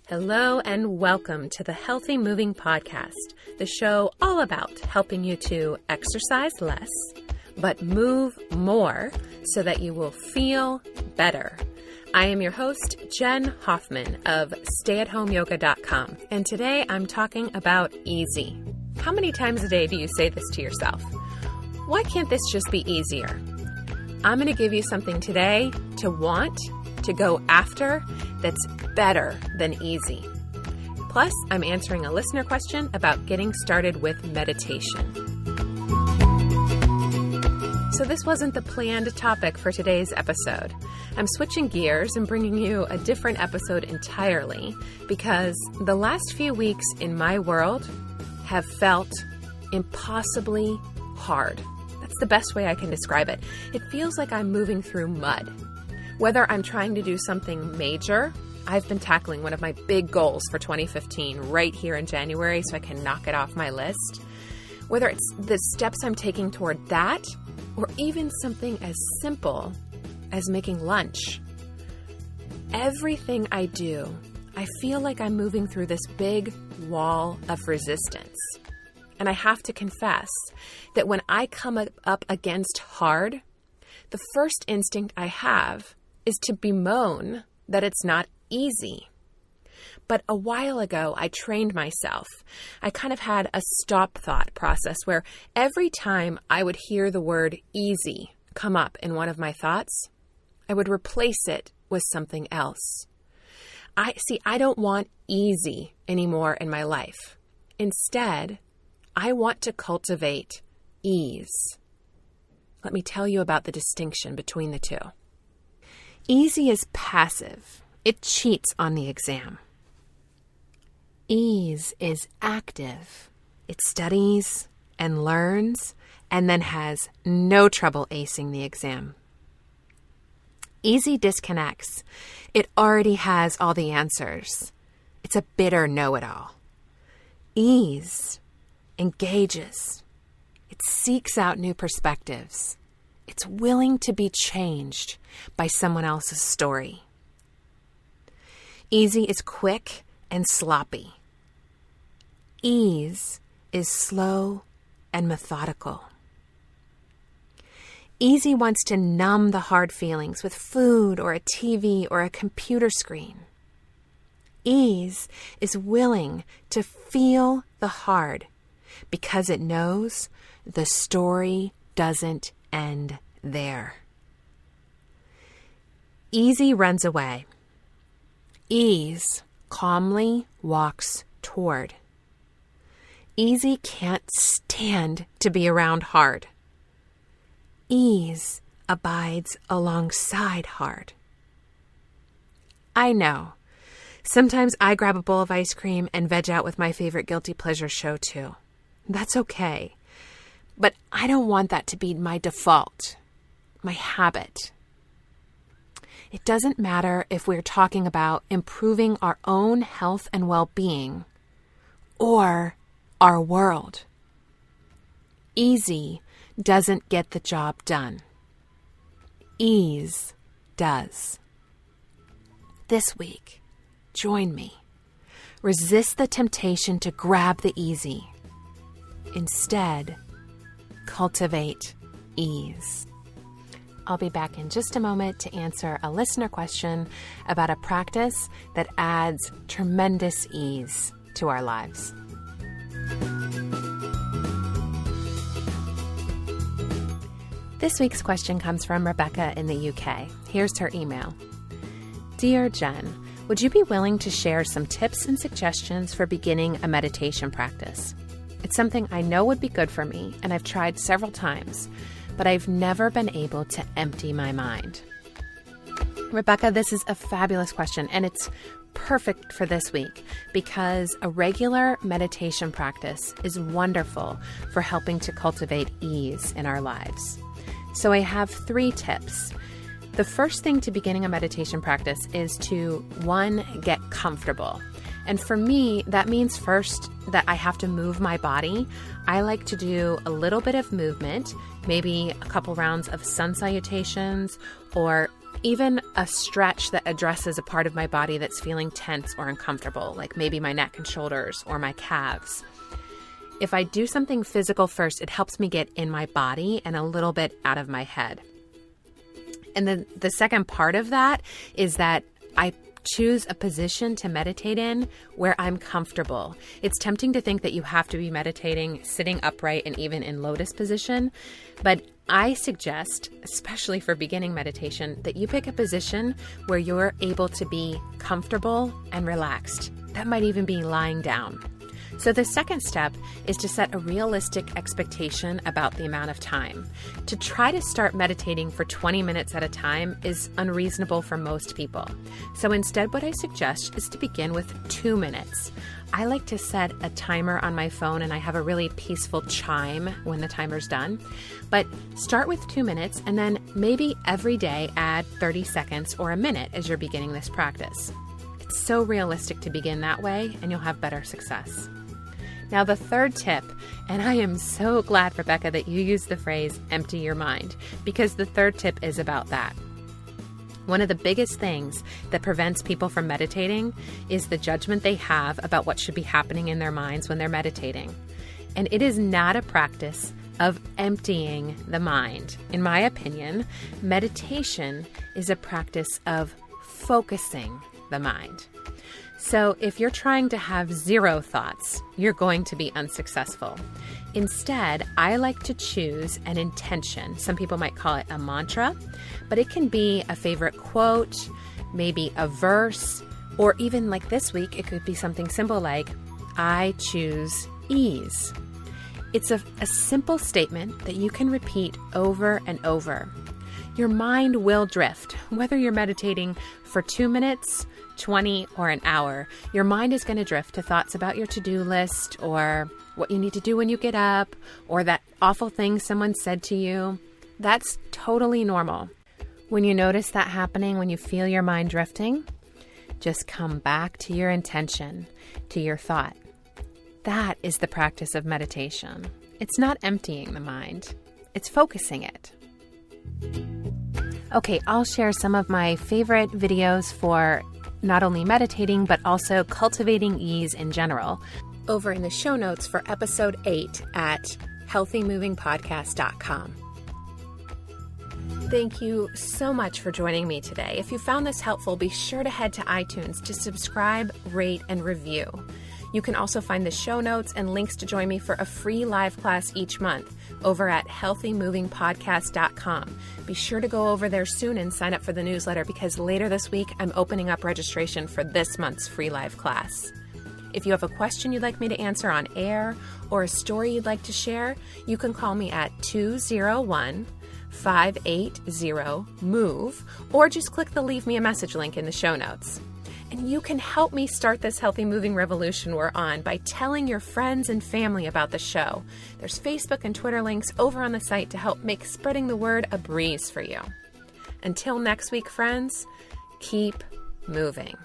Hello and welcome to the Healthy Moving Podcast, the show all about helping you to exercise less, but move more so that you will feel better. I am your host, Jen Hoffman of StayAtHomeYoga.com, and today I'm talking about easy. How many times a day do you say this to yourself? Why can't this just be easier? I'm going to give you something today to want, to go after, that's better than easy. Plus, I'm answering a listener question about getting started with meditation. So this wasn't the planned topic for today's episode. I'm switching gears and bringing you a different episode entirely because the last few weeks in my world have felt impossibly hard. That's the best way I can describe it. It feels like I'm moving through mud. Whether I'm trying to do something major, I've been tackling one of my big goals for 2015 right here in January so I can knock it off my list. Whether it's the steps I'm taking toward that, or even something as simple as making lunch. Everything I do, I feel like I'm moving through this big wall of resistance. And I have to confess that when I come up against hard, the first instinct I have is to bemoan that it's not easy. But a while ago, I trained myself. I kind of had a stop thought process where every time I would hear the word easy come up in one of my thoughts, I would replace it with something else. I don't want easy anymore in my life. Instead, I want to cultivate ease. Let me tell you about the distinction between the two. Easy is passive. It cheats on the exam. Ease is active. It studies and learns and then has no trouble acing the exam. Easy disconnects. It already has all the answers. It's a bitter know-it-all. Ease engages. It seeks out new perspectives. It's willing to be changed by someone else's story. Easy is quick and sloppy. Ease is slow and methodical. Easy wants to numb the hard feelings with food or a TV or a computer screen. Ease is willing to feel the hard because it knows the story doesn't end there. Easy runs away. Ease calmly walks toward. Easy can't stand to be around hard. Ease abides alongside hard. I know. Sometimes I grab a bowl of ice cream and veg out with my favorite guilty pleasure show too. That's okay. But I don't want that to be my default, my habit. It doesn't matter if we're talking about improving our own health and well-being or our world. Easy doesn't get the job done. Ease does. This week, join me. Resist the temptation to grab the easy. Instead, cultivate ease. I'll be back in just a moment to answer a listener question about a practice that adds tremendous ease to our lives. This week's question comes from Rebecca in the UK. Here's her email. Dear Jen, would you be willing to share some tips and suggestions for beginning a meditation practice? It's something I know would be good for me, and I've tried several times, but I've never been able to empty my mind. Rebecca, this is a fabulous question, and it's perfect for this week because a regular meditation practice is wonderful for helping to cultivate ease in our lives. So I have 3 tips. The first thing to beginning a meditation practice is to, 1, get comfortable. And for me, that means first that I have to move my body. I like to do a little bit of movement, maybe a couple rounds of sun salutations or Even a stretch that addresses a part of my body that's feeling tense or uncomfortable, like maybe my neck and shoulders or my calves. If I do something physical first, it helps me get in my body and a little bit out of my head. And then the second part of that is that I choose a position to meditate in where I'm comfortable. It's tempting to think that you have to be meditating sitting upright and even in lotus position, but I suggest, especially for beginning meditation, that you pick a position where you're able to be comfortable and relaxed. That might even be lying down. So the second step is to set a realistic expectation about the amount of time. To try to start meditating for 20 minutes at a time is unreasonable for most people. So instead, what I suggest is to begin with 2 minutes. I like to set a timer on my phone, and I have a really peaceful chime when the timer's done. But start with 2 minutes, and then maybe every day add 30 seconds or a minute as you're beginning this practice. It's so realistic to begin that way, and you'll have better success. Now, the third tip, and I am so glad, Rebecca, that you used the phrase empty your mind, because the third tip is about that. One of the biggest things that prevents people from meditating is the judgment they have about what should be happening in their minds when they're meditating. And it is not a practice of emptying the mind. In my opinion, meditation is a practice of focusing the mind. So if you're trying to have zero thoughts, you're going to be unsuccessful. Instead, I like to choose an intention. Some people might call it a mantra, but it can be a favorite quote, maybe a verse, or even like this week, it could be something simple like, I choose ease. It's a simple statement that you can repeat over and over. Your mind will drift, whether you're meditating for 2 minutes, 20, or an hour. Your mind is going to drift to thoughts about your to-do list or what you need to do when you get up or that awful thing someone said to you. That's totally normal. When you notice that happening, when you feel your mind drifting, just come back to your intention, to your thought. That is the practice of meditation. It's not emptying the mind. It's focusing it. Okay, I'll share some of my favorite videos for not only meditating, but also cultivating ease in general over in the show notes for episode 8 at healthymovingpodcast.com. Thank you so much for joining me today. If you found this helpful, be sure to head to iTunes to subscribe, rate, and review. You can also find the show notes and links to join me for a free live class each month over at healthymovingpodcast.com. Be sure to go over there soon and sign up for the newsletter because later this week I'm opening up registration for this month's free live class. If you have a question you'd like me to answer on air or a story you'd like to share, you can call me at 201-580-MOVE or just click the Leave Me a Message link in the show notes. And you can help me start this healthy moving revolution we're on by telling your friends and family about the show. There's Facebook and Twitter links over on the site to help make spreading the word a breeze for you. Until next week, friends, keep moving.